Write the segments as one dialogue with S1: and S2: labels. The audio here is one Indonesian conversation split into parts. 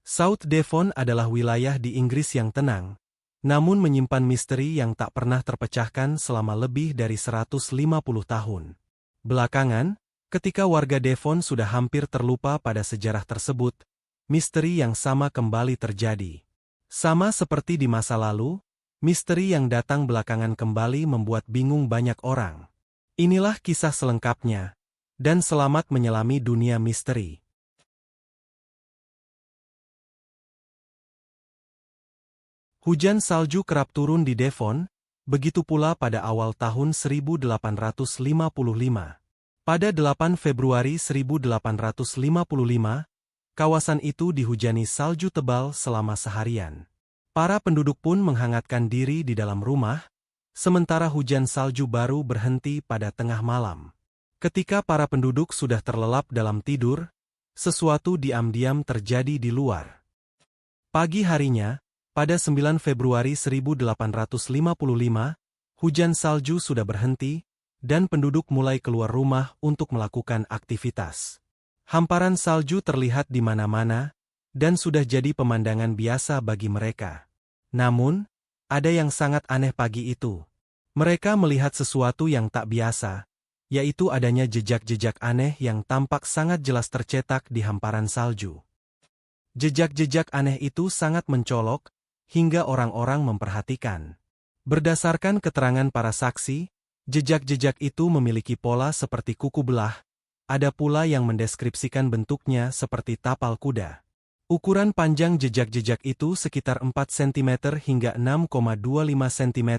S1: South Devon adalah wilayah di Inggris yang tenang, namun menyimpan misteri yang tak pernah terpecahkan selama lebih dari 150 tahun. Belakangan, ketika warga Devon sudah hampir terlupa pada sejarah tersebut, misteri yang sama kembali terjadi. Sama seperti di masa lalu, misteri yang datang belakangan kembali membuat bingung banyak orang. Inilah kisah selengkapnya, dan selamat menyelami dunia misteri. Hujan salju kerap turun di Devon, begitu pula pada awal tahun 1855. Pada 8 Februari 1855, kawasan itu dihujani salju tebal selama seharian. Para penduduk pun menghangatkan diri di dalam rumah, sementara hujan salju baru berhenti pada tengah malam. Ketika para penduduk sudah terlelap dalam tidur, sesuatu diam-diam terjadi di luar. Pagi harinya, pada 9 Februari 1855, hujan salju sudah berhenti, dan penduduk mulai keluar rumah untuk melakukan aktivitas. Hamparan salju terlihat di mana-mana, dan sudah jadi pemandangan biasa bagi mereka. Namun, ada yang sangat aneh pagi itu. Mereka melihat sesuatu yang tak biasa, yaitu adanya jejak-jejak aneh yang tampak sangat jelas tercetak di hamparan salju. Jejak-jejak aneh itu sangat mencolok, hingga orang-orang memperhatikan. Berdasarkan keterangan para saksi, jejak-jejak itu memiliki pola seperti kuku belah, ada pula yang mendeskripsikan bentuknya seperti tapal kuda. Ukuran panjang jejak-jejak itu sekitar 4 cm hingga 6,25 cm,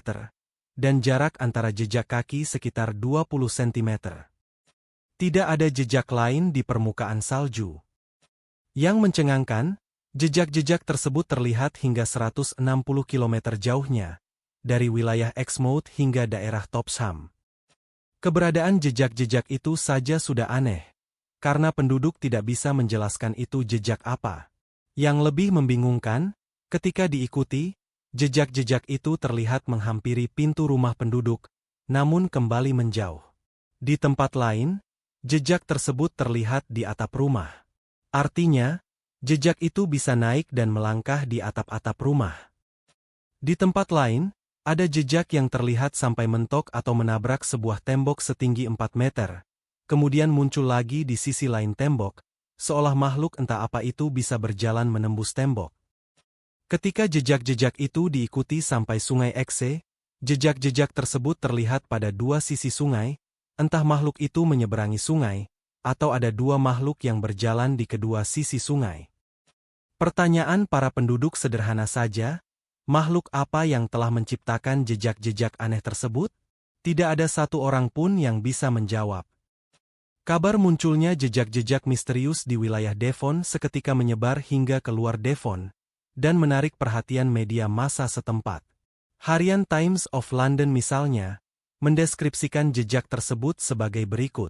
S1: dan jarak antara jejak kaki sekitar 20 cm. Tidak ada jejak lain di permukaan salju. Yang mencengangkan, jejak-jejak tersebut terlihat hingga 160 km jauhnya, dari wilayah Exmouth hingga daerah Topsham. Keberadaan jejak-jejak itu saja sudah aneh, karena penduduk tidak bisa menjelaskan itu jejak apa. Yang lebih membingungkan, ketika diikuti, jejak-jejak itu terlihat menghampiri pintu rumah penduduk, namun kembali menjauh. Di tempat lain, jejak tersebut terlihat di atap rumah. Artinya, jejak itu bisa naik dan melangkah di atap-atap rumah. Di tempat lain, ada jejak yang terlihat sampai mentok atau menabrak sebuah tembok setinggi 4 meter, kemudian muncul lagi di sisi lain tembok, seolah makhluk entah apa itu bisa berjalan menembus tembok. Ketika jejak-jejak itu diikuti sampai sungai Exe, jejak-jejak tersebut terlihat pada dua sisi sungai, entah makhluk itu menyeberangi sungai, atau ada dua makhluk yang berjalan di kedua sisi sungai. Pertanyaan para penduduk sederhana saja, makhluk apa yang telah menciptakan jejak-jejak aneh tersebut? Tidak ada satu orang pun yang bisa menjawab. Kabar munculnya jejak-jejak misterius di wilayah Devon seketika menyebar hingga keluar Devon, dan menarik perhatian media massa setempat. Harian Times of London misalnya, mendeskripsikan jejak tersebut sebagai berikut.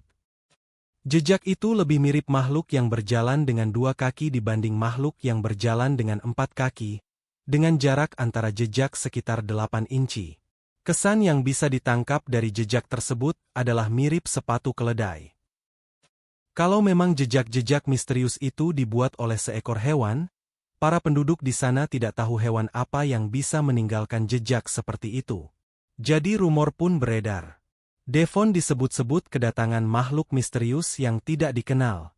S1: Jejak itu lebih mirip makhluk yang berjalan dengan 2 kaki dibanding makhluk yang berjalan dengan 4 kaki, dengan jarak antara jejak sekitar 8 inci. Kesan yang bisa ditangkap dari jejak tersebut adalah mirip sepatu keledai. Kalau memang jejak-jejak misterius itu dibuat oleh seekor hewan, para penduduk di sana tidak tahu hewan apa yang bisa meninggalkan jejak seperti itu. Jadi rumor pun beredar. Devon disebut-sebut kedatangan makhluk misterius yang tidak dikenal.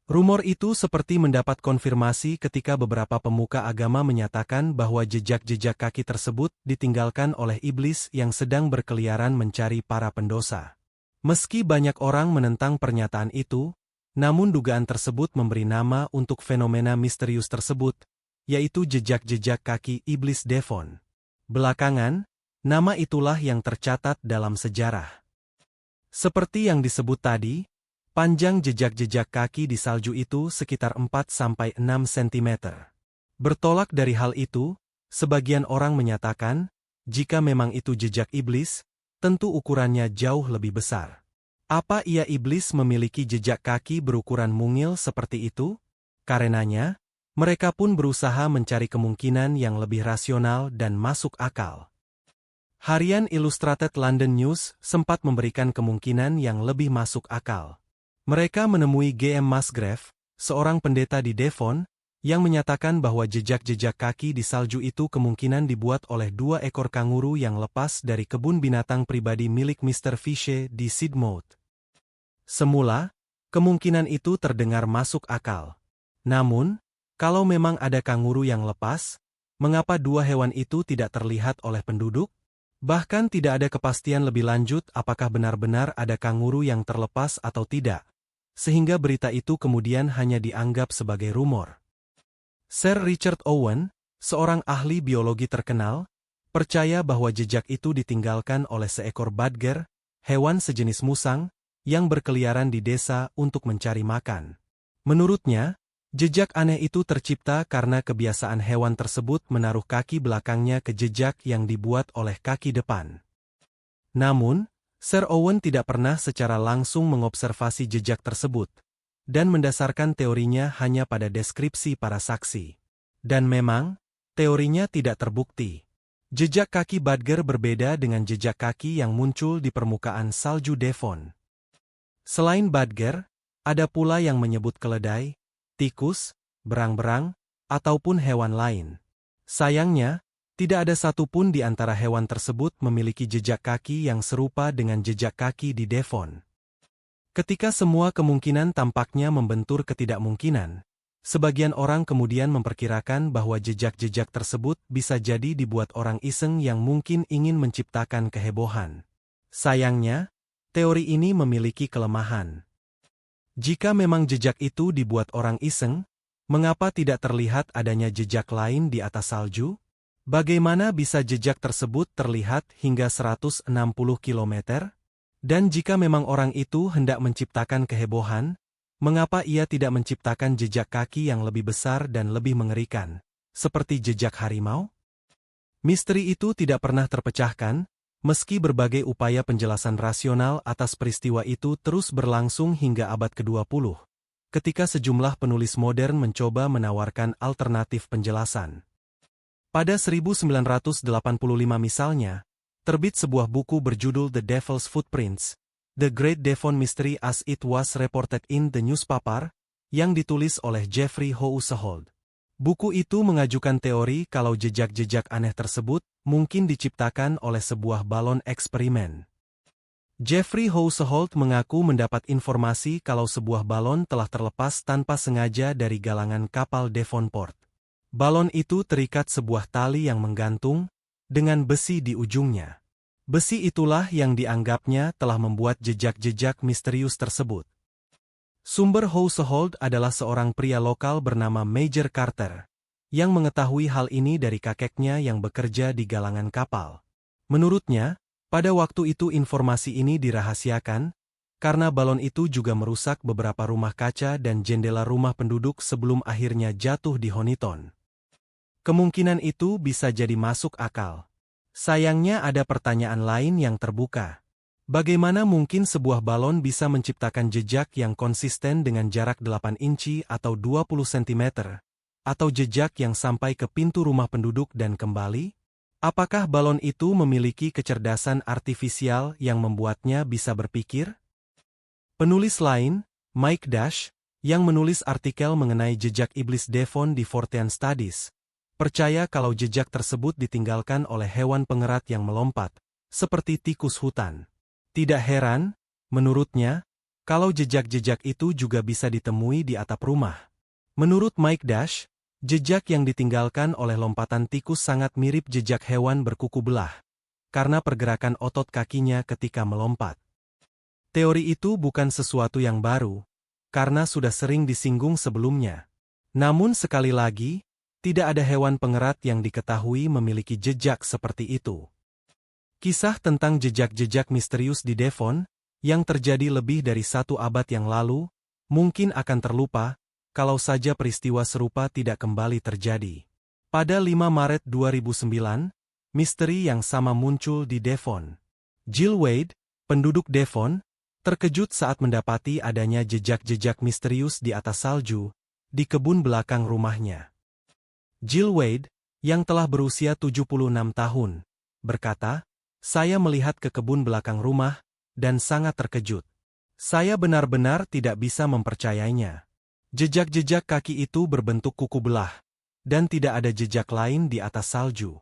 S1: Rumor itu seperti mendapat konfirmasi ketika beberapa pemuka agama menyatakan bahwa jejak-jejak kaki tersebut ditinggalkan oleh iblis yang sedang berkeliaran mencari para pendosa. Meski banyak orang menentang pernyataan itu, namun dugaan tersebut memberi nama untuk fenomena misterius tersebut, yaitu jejak-jejak kaki iblis Devon. Belakangan, nama itulah yang tercatat dalam sejarah. Seperti yang disebut tadi, panjang jejak-jejak kaki di salju itu sekitar 4-6 cm. Bertolak dari hal itu, sebagian orang menyatakan, jika memang itu jejak iblis, tentu ukurannya jauh lebih besar. Apa ia iblis memiliki jejak kaki berukuran mungil seperti itu? Karenanya, mereka pun berusaha mencari kemungkinan yang lebih rasional dan masuk akal. Harian Illustrated London News sempat memberikan kemungkinan yang lebih masuk akal. Mereka menemui G.M. Musgrave, seorang pendeta di Devon, yang menyatakan bahwa jejak-jejak kaki di salju itu kemungkinan dibuat oleh 2 ekor kanguru yang lepas dari kebun binatang pribadi milik Mr. Fisher di Sidmouth. Semula, kemungkinan itu terdengar masuk akal. Namun, kalau memang ada kanguru yang lepas, mengapa 2 hewan itu tidak terlihat oleh penduduk? Bahkan tidak ada kepastian lebih lanjut apakah benar-benar ada kanguru yang terlepas atau tidak, sehingga berita itu kemudian hanya dianggap sebagai rumor. Sir Richard Owen, seorang ahli biologi terkenal, percaya bahwa jejak itu ditinggalkan oleh seekor badger, hewan sejenis musang, yang berkeliaran di desa untuk mencari makan. Menurutnya, jejak aneh itu tercipta karena kebiasaan hewan tersebut menaruh kaki belakangnya ke jejak yang dibuat oleh kaki depan. Namun, Sir Owen tidak pernah secara langsung mengobservasi jejak tersebut, dan mendasarkan teorinya hanya pada deskripsi para saksi. Dan memang, teorinya tidak terbukti. Jejak kaki badger berbeda dengan jejak kaki yang muncul di permukaan salju Devon. Selain badger, ada pula yang menyebut keledai, tikus, berang-berang, ataupun hewan lain. Sayangnya, tidak ada satupun di antara hewan tersebut memiliki jejak kaki yang serupa dengan jejak kaki di Devon. Ketika semua kemungkinan tampaknya membentur ketidakmungkinan, sebagian orang kemudian memperkirakan bahwa jejak-jejak tersebut bisa jadi dibuat orang iseng yang mungkin ingin menciptakan kehebohan. Sayangnya, teori ini memiliki kelemahan. Jika memang jejak itu dibuat orang iseng, mengapa tidak terlihat adanya jejak lain di atas salju? Bagaimana bisa jejak tersebut terlihat hingga 160 km? Dan jika memang orang itu hendak menciptakan kehebohan, mengapa ia tidak menciptakan jejak kaki yang lebih besar dan lebih mengerikan, seperti jejak harimau? Misteri itu tidak pernah terpecahkan, meski berbagai upaya penjelasan rasional atas peristiwa itu terus berlangsung hingga abad ke-20, ketika sejumlah penulis modern mencoba menawarkan alternatif penjelasan. Pada 1985 misalnya, terbit sebuah buku berjudul The Devil's Footprints, The Great Devon Mystery as It Was Reported in the Newspaper, yang ditulis oleh Jeffrey Household. Buku itu mengajukan teori kalau jejak-jejak aneh tersebut mungkin diciptakan oleh sebuah balon eksperimen. Jeffrey Household mengaku mendapat informasi kalau sebuah balon telah terlepas tanpa sengaja dari galangan kapal Devonport. Balon itu terikat sebuah tali yang menggantung, dengan besi di ujungnya. Besi itulah yang dianggapnya telah membuat jejak-jejak misterius tersebut. Sumber Household adalah seorang pria lokal bernama Major Carter, yang mengetahui hal ini dari kakeknya yang bekerja di galangan kapal. Menurutnya, pada waktu itu informasi ini dirahasiakan, karena balon itu juga merusak beberapa rumah kaca dan jendela rumah penduduk sebelum akhirnya jatuh di Honiton. Kemungkinan itu bisa jadi masuk akal. Sayangnya ada pertanyaan lain yang terbuka. Bagaimana mungkin sebuah balon bisa menciptakan jejak yang konsisten dengan jarak 8 inci atau 20 cm, atau jejak yang sampai ke pintu rumah penduduk dan kembali? Apakah balon itu memiliki kecerdasan artifisial yang membuatnya bisa berpikir? Penulis lain, Mike Dash, yang menulis artikel mengenai jejak iblis Devon di Fortean Studies, percaya kalau jejak tersebut ditinggalkan oleh hewan pengerat yang melompat, seperti tikus hutan. Tidak heran, menurutnya, kalau jejak-jejak itu juga bisa ditemui di atap rumah. Menurut Mike Dash, jejak yang ditinggalkan oleh lompatan tikus sangat mirip jejak hewan berkuku belah, karena pergerakan otot kakinya ketika melompat. Teori itu bukan sesuatu yang baru, karena sudah sering disinggung sebelumnya. Namun sekali lagi, tidak ada hewan pengerat yang diketahui memiliki jejak seperti itu. Kisah tentang jejak-jejak misterius di Devon, yang terjadi lebih dari 1 abad yang lalu, mungkin akan terlupa, kalau saja peristiwa serupa tidak kembali terjadi. Pada 5 Maret 2009, misteri yang sama muncul di Devon. Jill Wade, penduduk Devon, terkejut saat mendapati adanya jejak-jejak misterius di atas salju, di kebun belakang rumahnya. Jill Wade, yang telah berusia 76 tahun, berkata, "Saya melihat ke kebun belakang rumah, dan sangat terkejut. Saya benar-benar tidak bisa mempercayainya. Jejak-jejak kaki itu berbentuk kuku belah, dan tidak ada jejak lain di atas salju.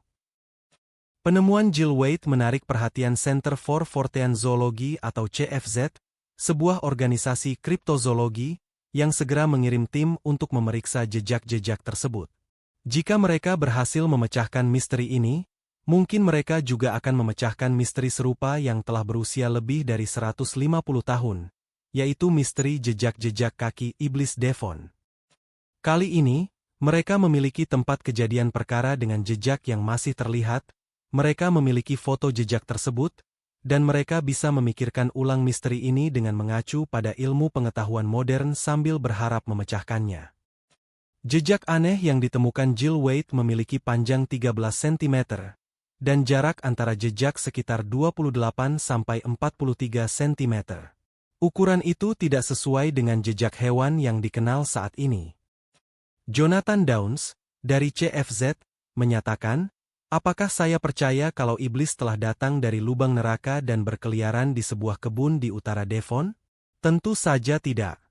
S1: Penemuan Jill Wade menarik perhatian Center for Fortean Zoology atau CFZ, sebuah organisasi kriptozoologi, yang segera mengirim tim untuk memeriksa jejak-jejak tersebut. Jika mereka berhasil memecahkan misteri ini, mungkin mereka juga akan memecahkan misteri serupa yang telah berusia lebih dari 150 tahun, yaitu misteri jejak-jejak kaki iblis Devon. Kali ini, mereka memiliki tempat kejadian perkara dengan jejak yang masih terlihat, mereka memiliki foto jejak tersebut, dan mereka bisa memikirkan ulang misteri ini dengan mengacu pada ilmu pengetahuan modern sambil berharap memecahkannya. Jejak aneh yang ditemukan Jill Wade memiliki panjang 13 cm, dan jarak antara jejak sekitar 28 sampai 43 cm. Ukuran itu tidak sesuai dengan jejak hewan yang dikenal saat ini. Jonathan Downs, dari CFZ, menyatakan, "Apakah saya percaya kalau iblis telah datang dari lubang neraka dan berkeliaran di sebuah kebun di utara Devon? Tentu saja tidak.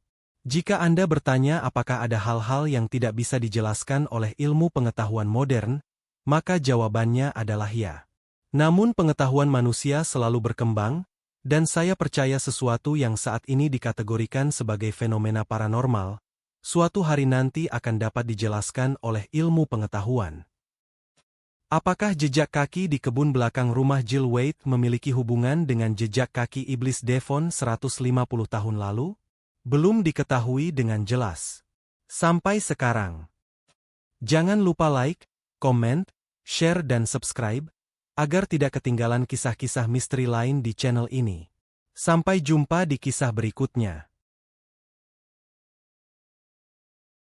S1: Jika Anda bertanya apakah ada hal-hal yang tidak bisa dijelaskan oleh ilmu pengetahuan modern, maka jawabannya adalah ya. Namun pengetahuan manusia selalu berkembang, dan saya percaya sesuatu yang saat ini dikategorikan sebagai fenomena paranormal, suatu hari nanti akan dapat dijelaskan oleh ilmu pengetahuan." Apakah jejak kaki di kebun belakang rumah Jill Wade memiliki hubungan dengan jejak kaki iblis Devon 150 tahun lalu? Belum diketahui dengan jelas. Sampai sekarang. Jangan lupa like, komen, share dan subscribe, agar tidak ketinggalan kisah-kisah misteri lain di channel ini. Sampai jumpa di kisah berikutnya.